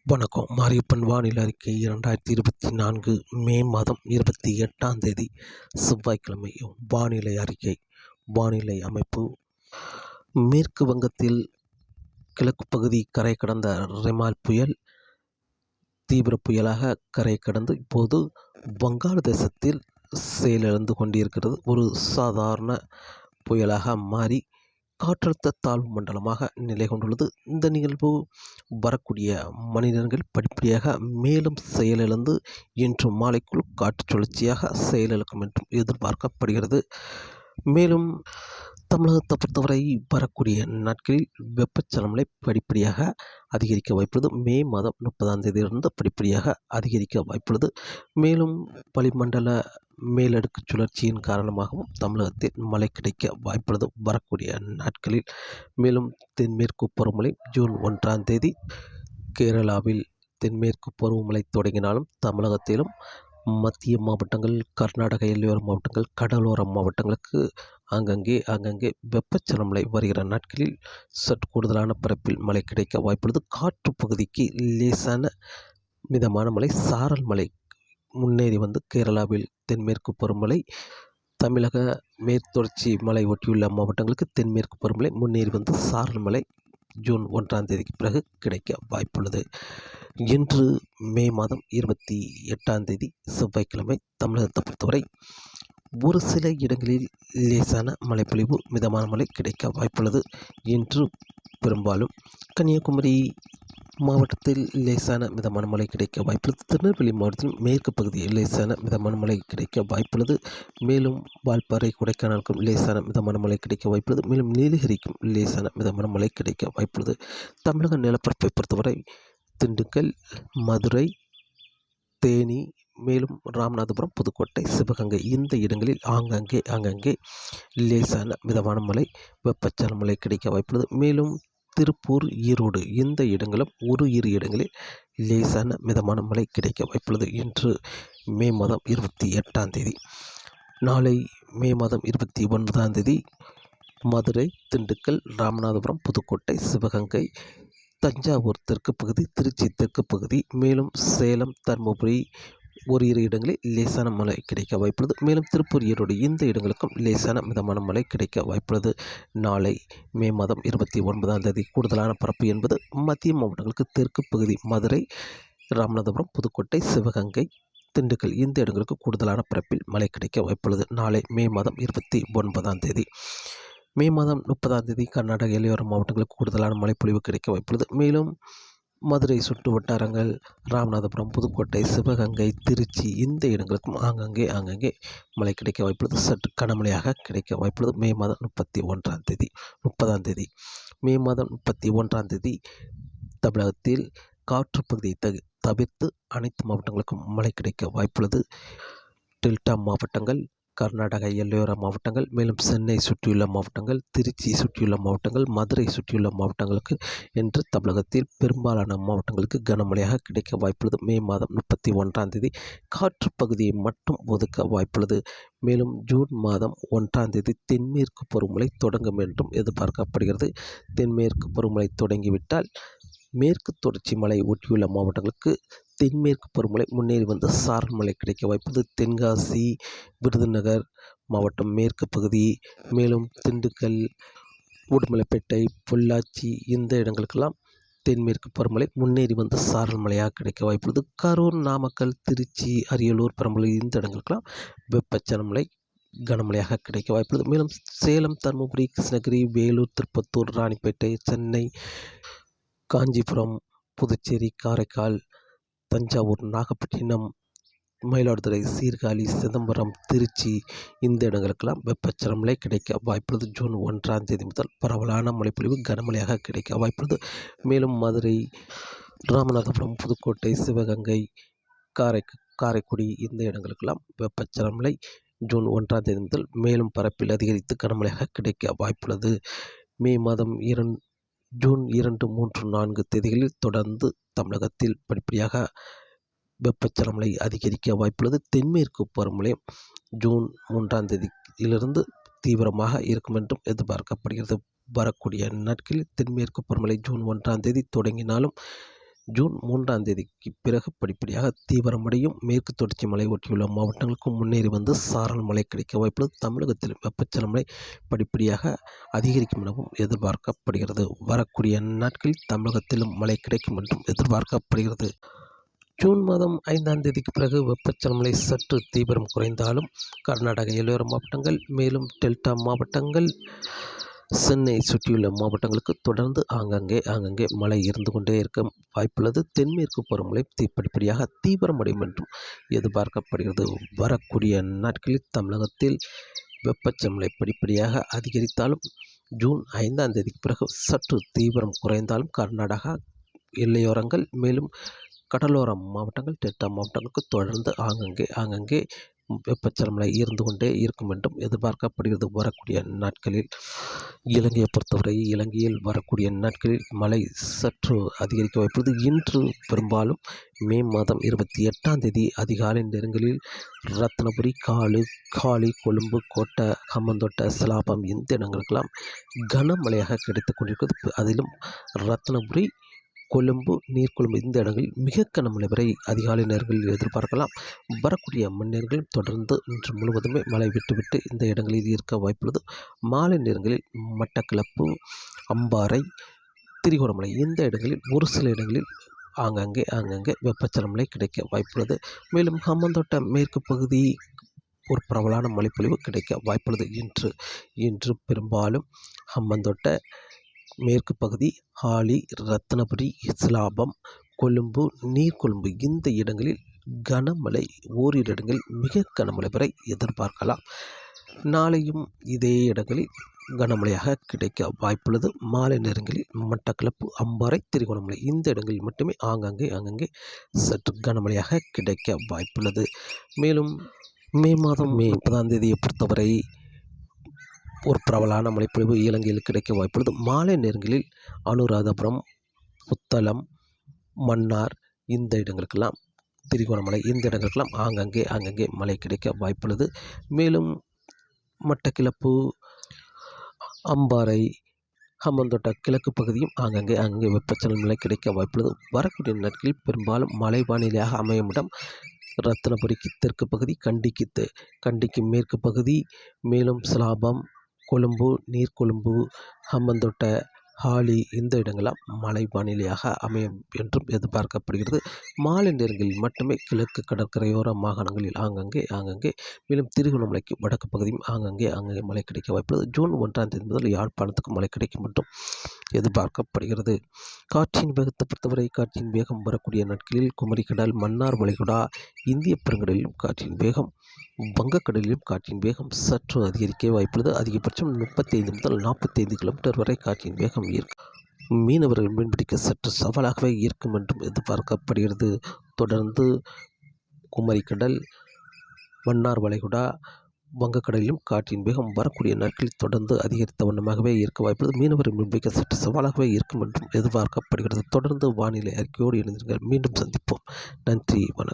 வணக்கம். மாரியப்பன் வானிலை அறிக்கை 2024 மே மாதம் 28ஆம் தேதி செவ்வாய்க்கிழமை. வானிலை அறிக்கை. வானிலை அமைப்பு: மேற்கு வங்கத்தில் கிழக்கு பகுதி கரை கடந்த ரெமால் புயல் தீவிர புயலாக கரை கடந்து இப்போது வங்காளதேசத்தில் செயலிழந்து கொண்டிருக்கிறது. ஒரு சாதாரண புயலாக மாறி காற்றழுத்த தாழ்வு மண்டலமாக நிலை கொண்டுள்ளது. இந்த நிகழ்வு வரக்கூடிய மனிதர்கள் படிப்படியாக மேலும் செயலிழந்து இன்று மாலைக்குள் காற்று சுழற்சியாக செயலிழக்கும் என்றும் எதிர்பார்க்கப்படுகிறது. மேலும் தமிழகத்தை பொறுத்தவரை வரக்கூடிய நாட்களில் வெப்பச்சலனமழை படிப்படியாக அதிகரிக்க வாய்ப்புள்ளது. மே மாதம் 30ஆம் தேதியிலிருந்து படிப்படியாக அதிகரிக்க வாய்ப்புள்ளது. மேலும் வளிமண்டல மேலடுக்கு சுழற்சியின் காரணமாகவும் தமிழகத்தில் மழை கிடைக்க வாய்ப்புள்ளது வரக்கூடிய நாட்களில். மேலும் தென்மேற்கு பருவமழை ஜூன் 1ஆம் தேதி கேரளாவில் தென்மேற்கு பருவமழை தொடங்கினாலும் தமிழகத்திலும் மத்திய மாவட்டங்கள், கர்நாடக எல்லையோர மாவட்டங்கள், கடலோர மாவட்டங்களுக்கு ஆங்கங்கே வெப்பச்சலனமழை வருகிற நாட்களில் சற்று கூடுதலான பரப்பில் மழை கிடைக்க வாய்ப்புள்ளது. காற்று பகுதிக்கு லேசான மிதமான மழை, சாரல் மழை முன்னேறி வந்து கேரளாவில் தென்மேற்கு பருவமழை, தமிழக மேற்தொடர்ச்சி மலை ஒட்டியுள்ள மாவட்டங்களுக்கு தென்மேற்கு பருவமழை முன்னேறி வந்து சாரல் மழை ஜூன் 1ஆம் தேதிக்கு பிறகு கிடைக்க வாய்ப்புள்ளது. இன்று மே மாதம் 28ஆம் தேதி செவ்வாய்க்கிழமை தமிழகத்தை பொறுத்தவரை ஒரு சில இடங்களில் லேசான மழைப்பொழிவு, மிதமான மழை கிடைக்க வாய்ப்புள்ளது. இன்று பெரும்பாலும் கன்னியாகுமரி மாவட்டத்தில் லேசான மிதமான மழை கிடைக்க வாய்ப்புள்ளது. திருநெல்வேலி மாவட்டத்தில் மேற்கு பகுதியில் லேசான மிதமான மழை கிடைக்க வாய்ப்புள்ளது. மேலும் வால்பாறை, கொடைக்கானலுக்கும் லேசான மிதமான மழை கிடைக்க வாய்ப்புள்ளது. மேலும் நீலகிரிக்கும் லேசான மிதமான மழை கிடைக்க வாய்ப்புள்ளது. தமிழக நிலப்பரப்பை பொறுத்தவரை திண்டுக்கல், மதுரை, தேனி, மேலும் ராமநாதபுரம், புதுக்கோட்டை, சிவகங்கை இந்த இடங்களில் ஆங்காங்கே லேசான மிதமான மழை, வெப்பச்சலன மழை கிடைக்க வாய்ப்புள்ளது. மேலும் திருப்பூர், ஈரோடு இந்த இடங்களும் இரு இடங்களில் லேசான மிதமான மழை கிடைக்க வாய்ப்புள்ளது. இன்று மே மாதம் 28ஆம் தேதி. நாளை மே மாதம் 29ஆம் தேதி மதுரை, திண்டுக்கல், ராமநாதபுரம், புதுக்கோட்டை, சிவகங்கை, தஞ்சாவூர் தெற்கு பகுதி, திருச்சி தெற்கு பகுதி, மேலும் சேலம், தருமபுரி இரு இடங்களில் லேசான மழை கிடைக்க வாய்ப்புள்ளது. மேலும் திருப்பூர், ஈரோடு இந்த இடங்களுக்கும் லேசான மிதமான மழை கிடைக்க வாய்ப்புள்ளது. நாளை மே மாதம் 29ஆம் தேதி கூடுதலான பரப்பு என்பது மத்திய மாவட்டங்களுக்கு தெற்கு பகுதி மதுரை, ராமநாதபுரம், புதுக்கோட்டை, சிவகங்கை, திண்டுக்கல் இந்த இடங்களுக்கு கூடுதலான பரப்பில் மழை கிடைக்க வாய்ப்புள்ளது. நாளை மே மாதம் 29ஆம் தேதி. மே மாதம் 30ஆம் தேதி கர்நாடக எல்லையோர மாவட்டங்களுக்கு கூடுதலான மழைப்பொழிவு கிடைக்க வாய்ப்புள்ளது. மேலும் மதுரை சுற்று வட்டாரங்கள், ராமநாதபுரம், புதுக்கோட்டை, சிவகங்கை, திருச்சி இந்த இடங்களுக்கும் ஆங்காங்கே மழை கிடைக்க வாய்ப்புள்ளது. சற்று கனமழையாக கிடைக்க வாய்ப்புள்ளது. மே மாதம் 30ஆம் தேதி. மே மாதம் 31ஆம் தேதி தமிழகத்தில் காற்று பகுதியை தவிர்த்து அனைத்து மாவட்டங்களுக்கும் மழை கிடைக்க வாய்ப்புள்ளது. டெல்டா மாவட்டங்கள், கர்நாடக எல்லையோர மாவட்டங்கள், மேலும் சென்னை சுற்றியுள்ள மாவட்டங்கள், திருச்சி சுற்றியுள்ள மாவட்டங்கள், மதுரை சுற்றியுள்ள மாவட்டங்களுக்கு என்று தமிழகத்தில் பெரும்பாலான மாவட்டங்களுக்கு கனமழையாக கிடைக்க வாய்ப்புள்ளது. மே மாதம் 31ஆம் தேதி காற்று பகுதியை மட்டும் ஒதுக்க வாய்ப்புள்ளது. மேலும் ஜூன் மாதம் 1ஆம் தேதி தென்மேற்கு பருவமழை தொடங்கும் என்றும் எதிர்பார்க்கப்படுகிறது. தென்மேற்கு பருவமழை தொடங்கிவிட்டால் மேற்கு தொடர்ச்சி மலை ஒட்டியுள்ள மாவட்டங்களுக்கு தென்மேற்கு பருவமழை முன்னேறி வந்து சாரல் மழை கிடைக்க வாய்ப்புள்ளது. தென்காசி, விருதுநகர் மாவட்டம் மேற்கு பகுதி, மேலும் திண்டுக்கல், உடுமலைப்பேட்டை, பொள்ளாச்சி இந்த இடங்களுக்கெல்லாம் தென்மேற்கு பருவமழை முன்னேறி வந்து சாரல் மழையாக கிடைக்க வாய்ப்புள்ளது. கரூர், நாமக்கல், திருச்சி, அரியலூர், பெரம்பலூர் இந்த இடங்களுக்கெல்லாம் வெப்பச்சலன மழை கனமழையாக கிடைக்க வாய்ப்புள்ளது. மேலும் சேலம், தருமபுரி, கிருஷ்ணகிரி, வேலூர், திருப்பத்தூர், ராணிப்பேட்டை, சென்னை, காஞ்சிபுரம், புதுச்சேரி, காரைக்கால், தஞ்சாவூர், நாகப்பட்டினம், மயிலாடுதுறை, சீர்காழி, சிதம்பரம், திருச்சி இந்த இடங்களுக்கெல்லாம் வெப்பச்சலன மழை கிடைக்க வாய்ப்புள்ளது. ஜூன் 1ஆம் தேதி முதல் பரவலான மழைப்பொழிவு கனமழையாக கிடைக்க வாய்ப்புள்ளது. மேலும் மதுரை, ராமநாதபுரம், புதுக்கோட்டை, சிவகங்கை, காரைக்குடி இந்த இடங்களுக்கெல்லாம் வெப்பச்சலன மழை ஜூன் 1ஆம் தேதி முதல் மேலும் பரப்பில் அதிகரித்து கனமழையாக கிடைக்க வாய்ப்புள்ளது. மே மாதம் ஜூன் 2, 3, 4 தேதிகளில் தொடர்ந்து தமிழகத்தில் படிப்படியாக வெப்பச்சலன மழை அதிகரிக்க வாய்ப்புள்ளது. தென்மேற்கு பருவமழை ஜூன் 3ஆம் தேதியிலிருந்து தீவிரமாக இருக்கும் என்றும் எதிர்பார்க்கப்படுகிறது. வரக்கூடிய நாட்களில் தென்மேற்கு பருவமழை ஜூன் 1ஆம் தேதி தொடங்கினாலும் ஜூன் 3ஆம் தேதிக்கு பிறகு படிப்படியாக தீவிரமடையும். மேற்கு தொடர்ச்சி மலை ஒட்டியுள்ள மாவட்டங்களுக்கும் முன்னேறி வந்து சாரல் மழை கிடைக்க வாய்ப்புள்ளது. தமிழகத்தில் வெப்பச்சலன மழை படிப்படியாக அதிகரிக்கும் எனவும் எதிர்பார்க்கப்படுகிறது. வரக்கூடிய நாட்களில் தமிழகத்திலும் மழை கிடைக்கும் என்றும் எதிர்பார்க்கப்படுகிறது. ஜூன் மாதம் 5ஆம் தேதிக்கு பிறகு வெப்பச்சலன மழை சற்று தீவிரம் குறைந்தாலும் கர்நாடக எல்லையோர மாவட்டங்கள், மேலும் டெல்டா மாவட்டங்கள், சென்னை சுற்றியுள்ள மாவட்டங்களுக்கு தொடர்ந்து ஆங்கங்கே மழை இருந்து கொண்டே இருக்க வாய்ப்புள்ளது. தென்மேற்கு பருவமழை படிப்படியாக தீவிரமடையும் என்றும் எதிர்பார்க்கப்படுகிறது. வரக்கூடிய நாட்களில் தமிழகத்தில் வெப்பச்சலன மழை படிப்படியாக அதிகரித்தாலும் ஜூன் 5ஆம் தேதிக்கு பிறகு சற்று தீவிரம் குறைந்தாலும் கர்நாடகா எல்லையோரங்கள், மேலும் கடலோர மாவட்டங்கள், டெல்டா மாவட்டங்களுக்கு தொடர்ந்து ஆங்கங்கே வெப்பச்சலன மழை இருந்து கொண்டே இருக்கும் என்றும் எதிர்பார்க்கப்படுகிறது. வரக்கூடிய நாட்களில் இலங்கையை பொறுத்தவரை இலங்கையில் வரக்கூடிய நாட்களில் மழை சற்று அதிகரிக்க வாய்ப்புள்ளது. இன்று பெரும்பாலும் மே மாதம் 28ஆம் தேதி அதிகாலை நேரங்களில் ரத்னபுரி, காலி, கொழும்பு, கோட்டை, ஹம்மந்தோட்டை, சிலாபம் இந்த இடங்களுக்கெல்லாம் கனமழையாக கிடைத்துக் கொண்டிருக்கிறது. அதிலும் ரத்னபுரி, கொழும்பு, நீர்கொழும்பு இந்த இடங்களில் மிக கனமழை வரை அதிகாலை நேரங்களில் எதிர்பார்க்கலாம். வரக்கூடிய மணிநேரங்களில் தொடர்ந்து இன்று முழுவதுமே மழை விட்டுவிட்டு இந்த இடங்களில் இருக்க வாய்ப்புள்ளது. மாலை நேரங்களில் மட்டக்களப்பு, அம்பாறை, திரிகோணமலை இந்த இடங்களில் ஒரு சில இடங்களில் ஆங்கங்கே வெப்பச்சலன மழை கிடைக்க வாய்ப்புள்ளது. மேலும் ஹம்மந்தோட்டை மேற்கு பகுதி ஒரு பரவலான மழைப்பொழிவு கிடைக்க வாய்ப்புள்ளது. இன்று பெரும்பாலும் ஹம்மந்தோட்டை மேற்கு பகுதி, ஹாலி, ரத்னபுரி, சிலாபம், கொழும்பு, நீர்கொழும்பு இந்த இடங்களில் கனமழை, ஓரிரு இடங்களில் மிக கனமழை வரை எதிர்பார்க்கலாம். நாளையும் இதே இடங்களில் கனமழையாக கிடைக்க வாய்ப்புள்ளது. மாலை நேரங்களில் மட்டக்களப்பு, அம்பாறை, திரிகோணமலை இந்த இடங்களில் மட்டுமே ஆங்கங்கே சற்று கனமழையாக கிடைக்க வாய்ப்புள்ளது. மேலும் மே மாதம் 30ஆம் தேதியை பொறுத்தவரை ஒரு பரவலான மழைப்பொழிவு இலங்கையில் கிடைக்க வாய்ப்புள்ளது. மாலை நேரங்களில் அனுராதபுரம், புத்தளம், மன்னார் இந்த இடங்களுக்கெல்லாம், திரிகோணமலை இந்த இடங்களுக்கெல்லாம் ஆங்கங்கே மழை கிடைக்க வாய்ப்புள்ளது. மேலும் மட்டக்களப்பு, அம்பாறை, ஹம்மந்தோட்டை கிழக்கு பகுதியும் ஆங்கங்கே வெப்பச்சலன மழை கிடைக்க வாய்ப்புள்ளது. வரக்கூடிய நாட்களில் பெரும்பாலும் மழை வானிலையாக அமையும் இடம் ரத்னபுரிக்கு தெற்கு பகுதி, கண்டிக்கு மேற்கு பகுதி, மேலும் சிலாபம், கொழும்பு, நீர்கொழும்பு, ஹம்மந்தோட்டை, ஹாலி இந்த இடங்களாம் மழை வானிலையாக அமையும் என்றும் எதிர்பார்க்கப்படுகிறது. மாலை நேரங்களில் மட்டுமே கிழக்கு கடற்கரையோர மாகாணங்களில் ஆங்கங்கே மேலும் திரிகோணமலைக்கு வடக்கு பகுதியும் ஆங்கங்கே மழை கிடைக்க வாய்ப்புள்ளது. ஜூன் 1ஆம் தேதி முதல் யாழ்ப்பாணத்துக்கு மழை கிடைக்கும் என்றும் எதிர்பார்க்கப்படுகிறது. காற்றின் வேகத்தை பொறுத்தவரை காற்றின் வேகம் வரக்கூடிய நாட்களில் குமரிக்கடல், மன்னார் வளைகுடா, இந்திய பெருங்கடலிலும் காற்றின் வேகம், வங்கக்கடலிலும் காற்றின் வேகம் சற்று அதிகரிக்க வாய்ப்புள்ளது. அதிகபட்சம் 35 முதல் 45 கிலோமீட்டர் வரை காற்றின் வேகம் இருக்கும். மீனவர்கள் மீன்பிடிக்க சற்று சவாலாகவே இருக்கும் என்றும் எதிர்பார்க்கப்படுகிறது. தொடர்ந்து குமரிக்கடல், மன்னார் வளைகுடா, வங்கக்கடலிலும் காற்றின் வேகம் வரக்கூடிய நாட்களில் தொடர்ந்து அதிகரித்த வண்ணமாகவே இருக்க வாய்ப்புள்ளது. மீனவர்கள் மீன்பிடிக்க சற்று சவாலாகவே இருக்கும் என்றும் எதிர்பார்க்கப்படுகிறது. தொடர்ந்து வானிலை அறிக்கையோடு இணைந்திருங்கள். மீண்டும் சந்திப்போம். நன்றி, வணக்கம்.